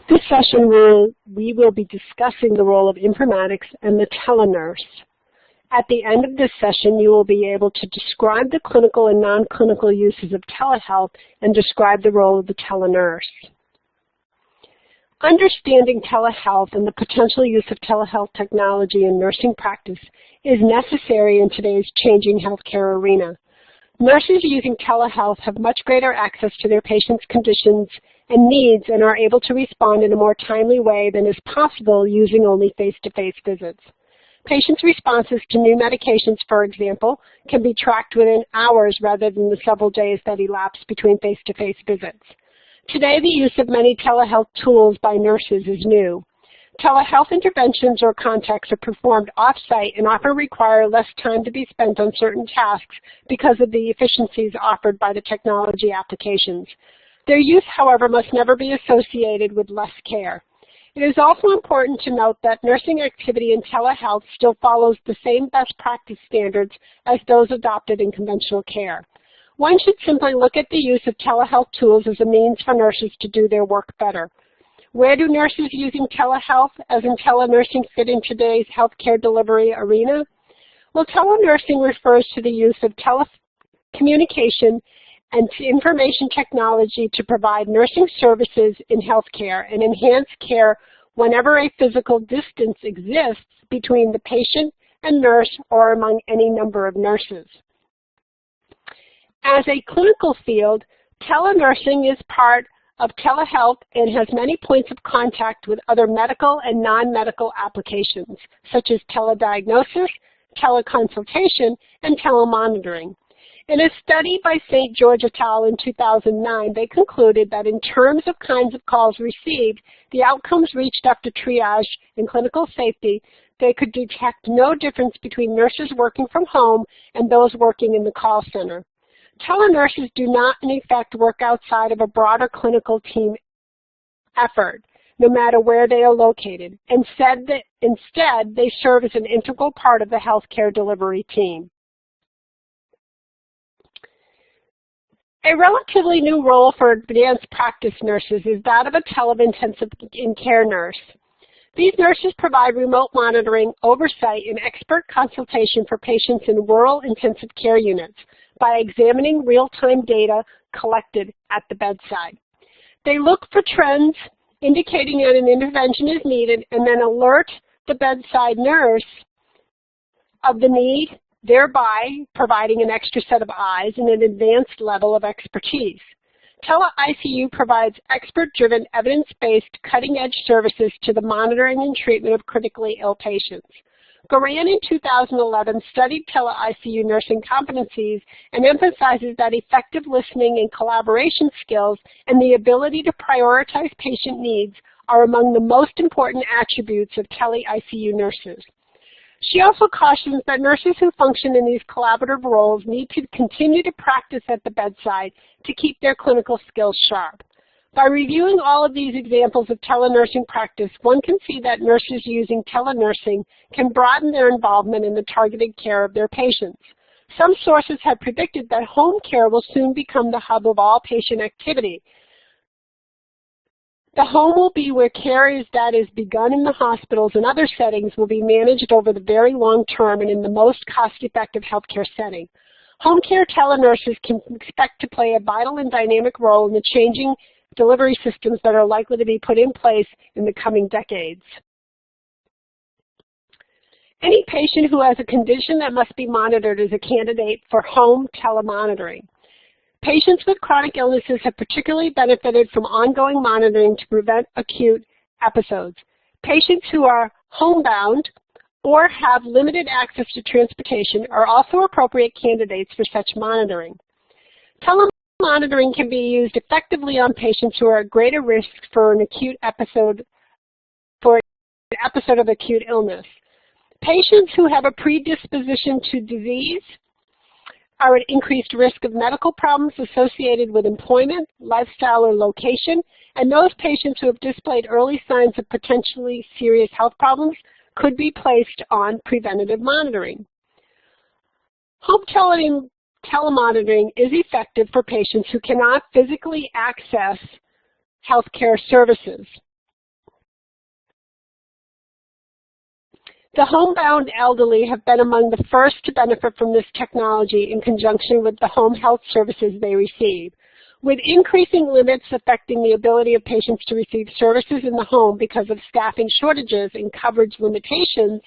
This session we will be discussing the role of informatics and the telenurse. At the end of this session, you will be able to describe the clinical and non-clinical uses of telehealth and describe the role of the telenurse. Understanding telehealth and the potential use of telehealth technology in nursing practice is necessary in today's changing healthcare arena. Nurses using telehealth have much greater access to their patients' conditions and needs and are able to respond in a more timely way than is possible using only face-to-face visits. Patients' responses to new medications, for example, can be tracked within hours rather than the several days that elapse between face-to-face visits. Today, the use of many telehealth tools by nurses is new. Telehealth interventions or contacts are performed off-site and often require less time to be spent on certain tasks because of the efficiencies offered by the technology applications. Their use, however, must never be associated with less care. It is also important to note that nursing activity in telehealth still follows the same best practice standards as those adopted in conventional care. One should simply look at the use of telehealth tools as a means for nurses to do their work better. Where do nurses using telehealth, as in telenursing, fit in today's healthcare delivery arena? Well, telenursing refers to the use of telecommunication and information technology to provide nursing services in healthcare and enhance care whenever a physical distance exists between the patient and nurse or among any number of nurses. As a clinical field, telenursing is part of telehealth and has many points of contact with other medical and non-medical applications, such as telediagnosis, teleconsultation, and telemonitoring. In a study by St. George et al. In 2009, they concluded that in terms of kinds of calls received, the outcomes reached after triage and clinical safety, they could detect no difference between nurses working from home and those working in the call center. Telenurses do not, in effect, work outside of a broader clinical team effort, no matter where they are located. Instead, they serve as an integral part of the healthcare delivery team. A relatively new role for advanced practice nurses is that of a tele-intensive care nurse. These nurses provide remote monitoring, oversight, and expert consultation for patients in rural intensive care units by examining real-time data collected at the bedside. They look for trends indicating that an intervention is needed and then alert the bedside nurse of the need, thereby providing an extra set of eyes and an advanced level of expertise. Tele-ICU provides expert-driven, evidence-based, cutting-edge services to the monitoring and treatment of critically ill patients. Goran in 2011 studied tele-ICU nursing competencies and emphasizes that effective listening and collaboration skills and the ability to prioritize patient needs are among the most important attributes of tele-ICU nurses. She also cautions that nurses who function in these collaborative roles need to continue to practice at the bedside to keep their clinical skills sharp. By reviewing all of these examples of telenursing practice, one can see that nurses using telenursing can broaden their involvement in the targeted care of their patients. Some sources have predicted that home care will soon become the hub of all patient activity. The home will be where care that is begun in the hospitals and other settings will be managed over the very long term and in the most cost-effective healthcare setting. Home care telenurses can expect to play a vital and dynamic role in the changing delivery systems that are likely to be put in place in the coming decades. Any patient who has a condition that must be monitored is a candidate for home telemonitoring. Patients with chronic illnesses have particularly benefited from ongoing monitoring to prevent acute episodes. Patients who are homebound or have limited access to transportation are also appropriate candidates for such monitoring. Telemonitoring can be used effectively on patients who are at greater risk for an episode of acute illness. Patients who have a predisposition to disease are at increased risk of medical problems associated with employment, lifestyle, or location, and those patients who have displayed early signs of potentially serious health problems could be placed on preventative monitoring. Home telemonitoring is effective for patients who cannot physically access healthcare services. The homebound elderly have been among the first to benefit from this technology in conjunction with the home health services they receive. With increasing limits affecting the ability of patients to receive services in the home because of staffing shortages and coverage limitations,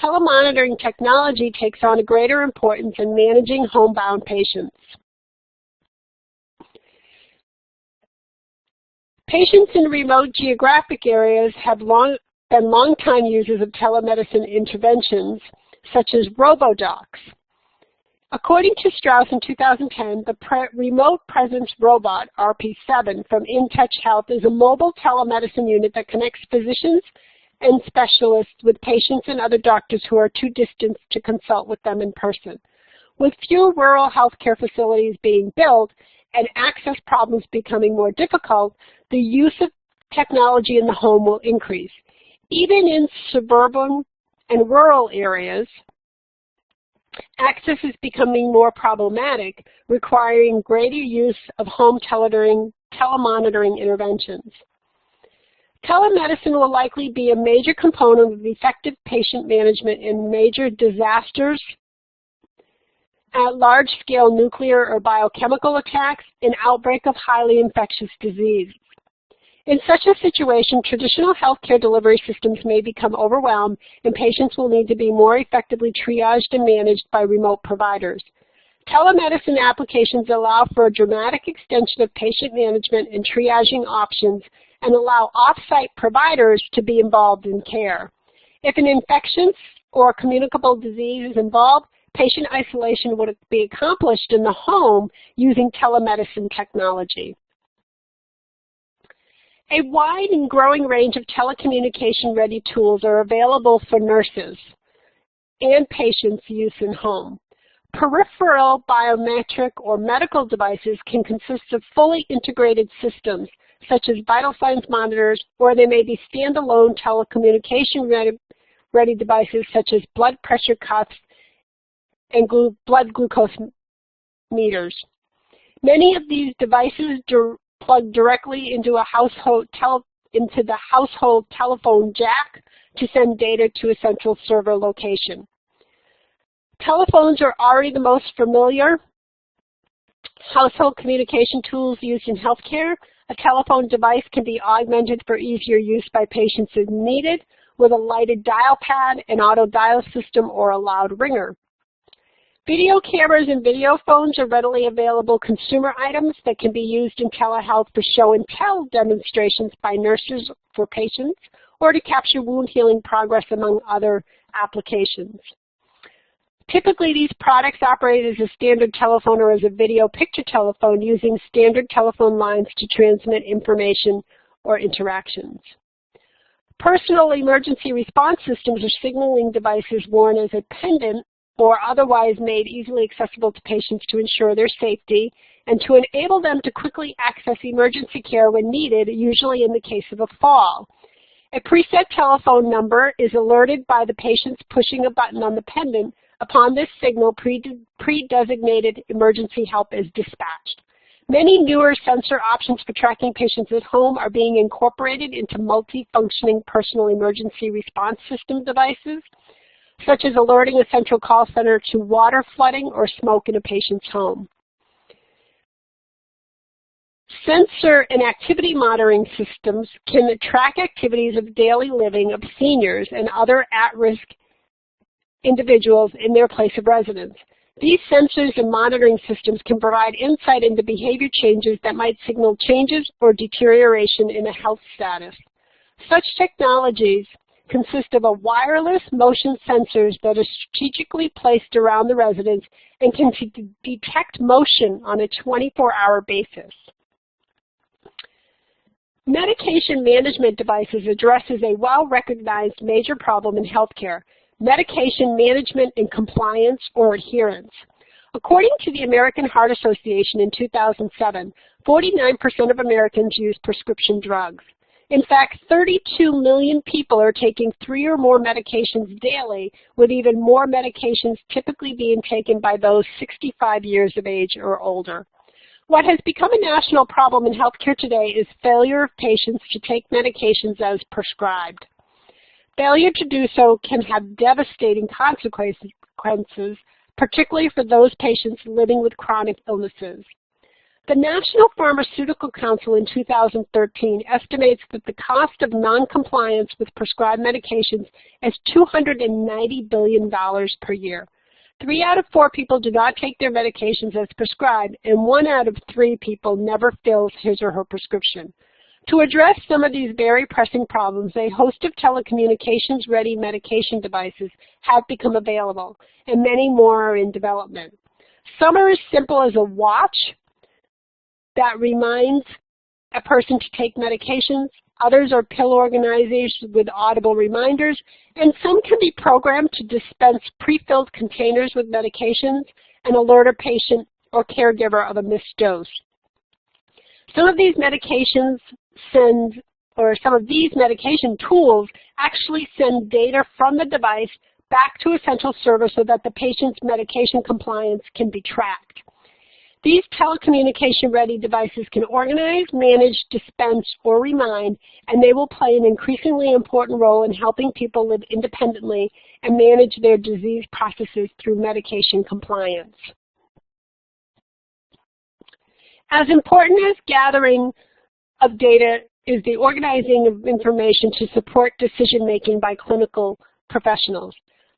telemonitoring technology takes on a greater importance in managing homebound patients. Patients in remote geographic areas have been long-time users of telemedicine interventions, such as robodocs. According to Strauss in 2010, the Remote Presence Robot, RP7, from InTouch Health is a mobile telemedicine unit that connects physicians and specialists with patients and other doctors who are too distant to consult with them in person. With few rural healthcare facilities being built and access problems becoming more difficult, the use of technology in the home will increase. Even in suburban and rural areas, access is becoming more problematic, requiring greater use of home telemonitoring interventions. Telemedicine will likely be a major component of effective patient management in major disasters, at large-scale nuclear or biochemical attacks, and outbreak of highly infectious disease. In such a situation, traditional healthcare delivery systems may become overwhelmed, and patients will need to be more effectively triaged and managed by remote providers. Telemedicine applications allow for a dramatic extension of patient management and triaging options and allow off-site providers to be involved in care. If an infectious or communicable disease is involved, patient isolation would be accomplished in the home using telemedicine technology. A wide and growing range of telecommunication-ready tools are available for nurses and patients' use in home. Peripheral biometric or medical devices can consist of fully integrated systems, such as vital signs monitors, or they may be standalone telecommunication-ready devices such as blood pressure cuffs and blood glucose meters. Many of these devices plug directly into the household telephone jack to send data to a central server location. Telephones are already the most familiar household communication tools used in healthcare. A telephone device can be augmented for easier use by patients as needed with a lighted dial pad, an auto dial system, or a loud ringer. Video cameras and video phones are readily available consumer items that can be used in telehealth for show and tell demonstrations by nurses for patients or to capture wound healing progress, among other applications. Typically, these products operate as a standard telephone or as a video picture telephone using standard telephone lines to transmit information or interactions. Personal emergency response systems are signaling devices worn as a pendant or otherwise made easily accessible to patients to ensure their safety and to enable them to quickly access emergency care when needed, usually in the case of a fall. A preset telephone number is alerted by the patients pushing a button on the pendant. Upon this signal, pre-designated emergency help is dispatched. Many newer sensor options for tracking patients at home are being incorporated into multi-functioning personal emergency response system devices, such as alerting a central call center to water flooding or smoke in a patient's home. Sensor and activity monitoring systems can track activities of daily living of seniors and other at-risk individuals in their place of residence. These sensors and monitoring systems can provide insight into behavior changes that might signal changes or deterioration in a health status. Such technologies consist of a wireless motion sensors that are strategically placed around the residence and can detect motion on a 24-hour basis. Medication management devices addresses a well-recognized major problem in healthcare: medication management and compliance or adherence. According to the American Heart Association in 2007, 49% of Americans use prescription drugs. In fact, 32 million people are taking 3 or more medications daily, with even more medications typically being taken by those 65 years of age or older. What has become a national problem in healthcare today is failure of patients to take medications as prescribed. Failure to do so can have devastating consequences, particularly for those patients living with chronic illnesses. The National Pharmaceutical Council in 2013 estimates that the cost of noncompliance with prescribed medications is $290 billion per year. 3 out of 4 people do not take their medications as prescribed, and 1 out of 3 people never fills his or her prescription. To address some of these very pressing problems, a host of telecommunications-ready medication devices have become available, and many more are in development. Some are as simple as a watch that reminds a person to take medications. Others are pill organizers with audible reminders, and some can be programmed to dispense pre-filled containers with medications and alert a patient or caregiver of a missed dose. Some of these medication tools actually send data from the device back to a central server so that the patient's medication compliance can be tracked. These telecommunication-ready devices can organize, manage, dispense, or remind, and they will play an increasingly important role in helping people live independently and manage their disease processes through medication compliance. As important as gathering of data is the organizing of information to support decision-making by clinical professionals.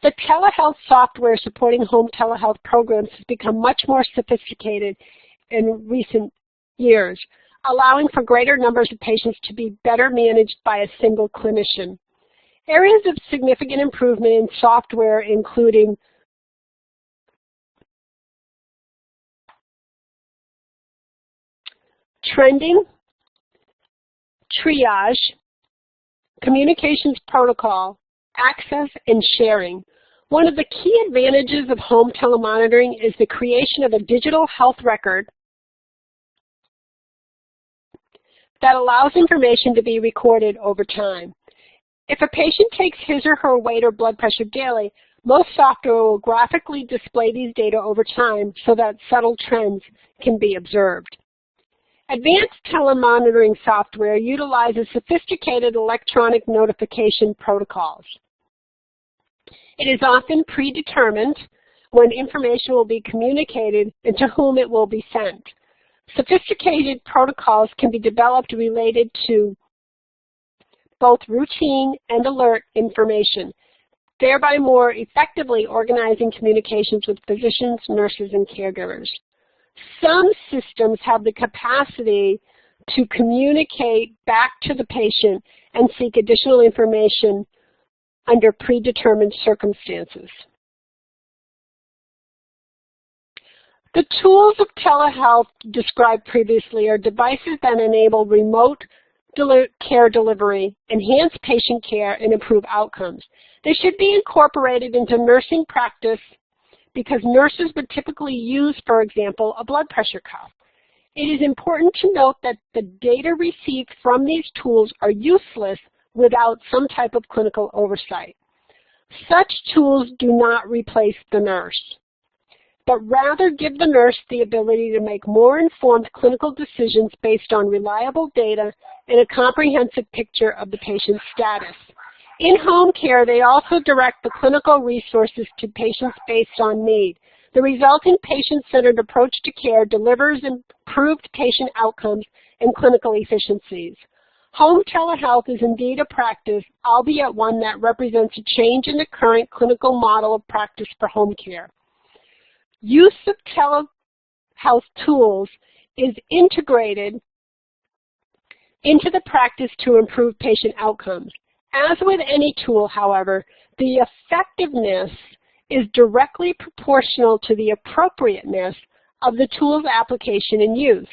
The telehealth software supporting home telehealth programs has become much more sophisticated in recent years, allowing for greater numbers of patients to be better managed by a single clinician. Areas of significant improvement in software including trending, triage, communications protocol, access, and sharing. One of the key advantages of home telemonitoring is the creation of a digital health record that allows information to be recorded over time. If a patient takes his or her weight or blood pressure daily, most software will graphically display these data over time so that subtle trends can be observed. Advanced telemonitoring software utilizes sophisticated electronic notification protocols. It is often predetermined when information will be communicated and to whom it will be sent. Sophisticated protocols can be developed related to both routine and alert information, thereby more effectively organizing communications with physicians, nurses, and caregivers. Some systems have the capacity to communicate back to the patient and seek additional information under predetermined circumstances. The tools of telehealth described previously are devices that enable remote care delivery, enhance patient care, and improve outcomes. They should be incorporated into nursing practice because nurses would typically use, for example, a blood pressure cuff. It is important to note that the data received from these tools are useless without some type of clinical oversight. Such tools do not replace the nurse, but rather give the nurse the ability to make more informed clinical decisions based on reliable data and a comprehensive picture of the patient's status. In home care, they also direct the clinical resources to patients based on need. The resulting patient-centered approach to care delivers improved patient outcomes and clinical efficiencies. Home telehealth is indeed a practice, albeit one that represents a change in the current clinical model of practice for home care. Use of telehealth tools is integrated into the practice to improve patient outcomes. As with any tool, however, the effectiveness is directly proportional to the appropriateness of the tool's application and use.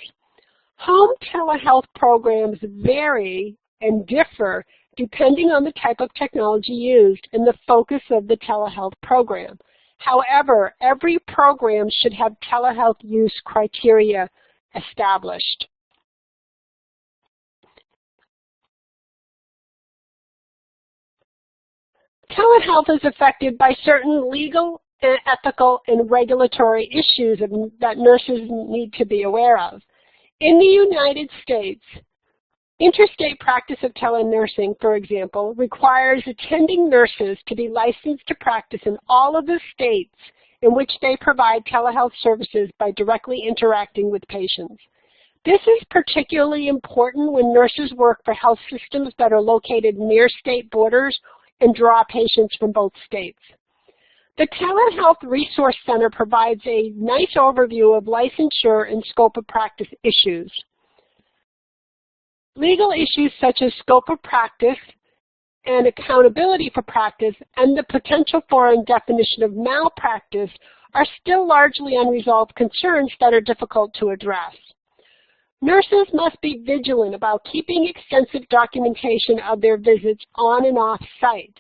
Home telehealth programs vary and differ depending on the type of technology used and the focus of the telehealth program. However, every program should have telehealth use criteria established. Telehealth is affected by certain legal, ethical, and regulatory issues that nurses need to be aware of. In the United States, Interstate practice of telenursing, for example, requires attending nurses to be licensed to practice in all of the states in which they provide telehealth services by directly interacting with patients. This is particularly important when nurses work for health systems that are located near state borders and draw patients from both states. The Telehealth Resource Center provides a nice overview of licensure and scope of practice issues. Legal issues such as scope of practice and accountability for practice and the potential for and definition of malpractice are still largely unresolved concerns that are difficult to address. Nurses must be vigilant about keeping extensive documentation of their visits on and off site.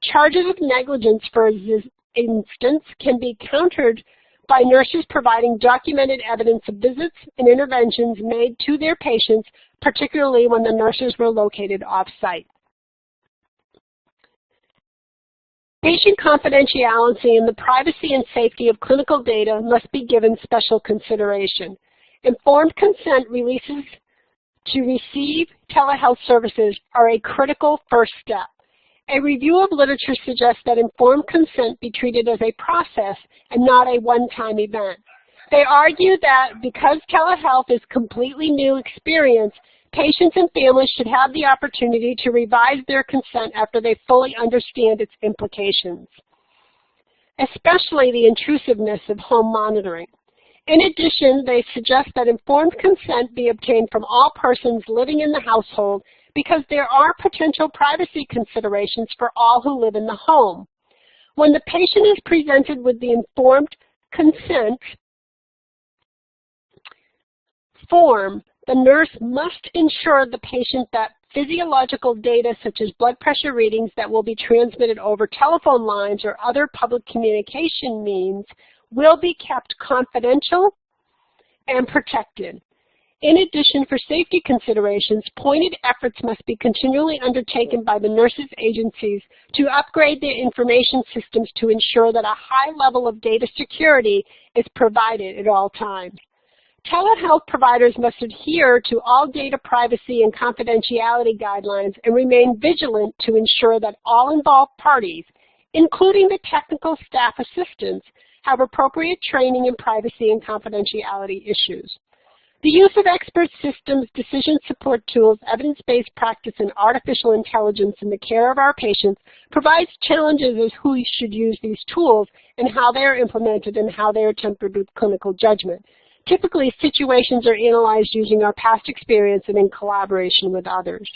Charges of negligence, for instance, can be countered by nurses providing documented evidence of visits and interventions made to their patients, particularly when the nurses were located off-site. Patient confidentiality and the privacy and safety of clinical data must be given special consideration. Informed consent releases to receive telehealth services are a critical first step. A review of literature suggests that informed consent be treated as a process and not a one-time event. They argue that because telehealth is a completely new experience, patients and families should have the opportunity to revise their consent after they fully understand its implications, especially the intrusiveness of home monitoring. In addition, they suggest that informed consent be obtained from all persons living in the household because there are potential privacy considerations for all who live in the home. When the patient is presented with the informed consent form, the nurse must ensure the patient that physiological data such as blood pressure readings that will be transmitted over telephone lines or other public communication means will be kept confidential and protected. In addition, for safety considerations, pointed efforts must be continually undertaken by the nurses' agencies to upgrade their information systems to ensure that a high level of data security is provided at all times. Telehealth providers must adhere to all data privacy and confidentiality guidelines and remain vigilant to ensure that all involved parties, including the technical staff assistants, have appropriate training in privacy and confidentiality issues. The use of expert systems, decision support tools, evidence-based practice, and artificial intelligence in the care of our patients provides challenges as who should use these tools and how they are implemented and how they are tempered with clinical judgment. Typically, situations are analyzed using our past experience and in collaboration with others.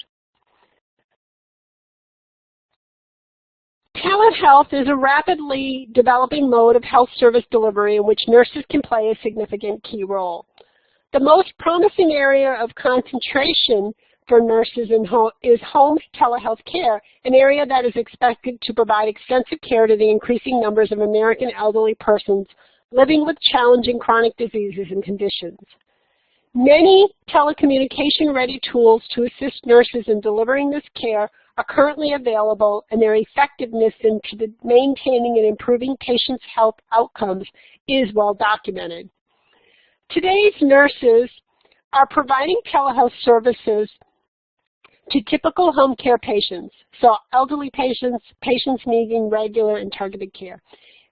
Telehealth is a rapidly developing mode of health service delivery in which nurses can play a significant key role. The most promising area of concentration for nurses is home telehealth care, an area that is expected to provide extensive care to the increasing numbers of American elderly persons living with challenging chronic diseases and conditions. Many telecommunication-ready tools to assist nurses in delivering this care are currently available, and their effectiveness in maintaining and improving patients' health outcomes is well documented. Today's nurses are providing telehealth services to typical home care patients, so elderly patients, patients needing regular and targeted care,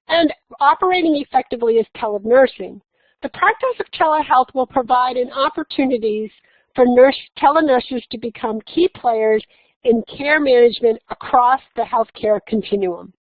and operating effectively as telenursing. The practice of telehealth will provide an opportunities for telenurses to become key players in care management across the healthcare continuum.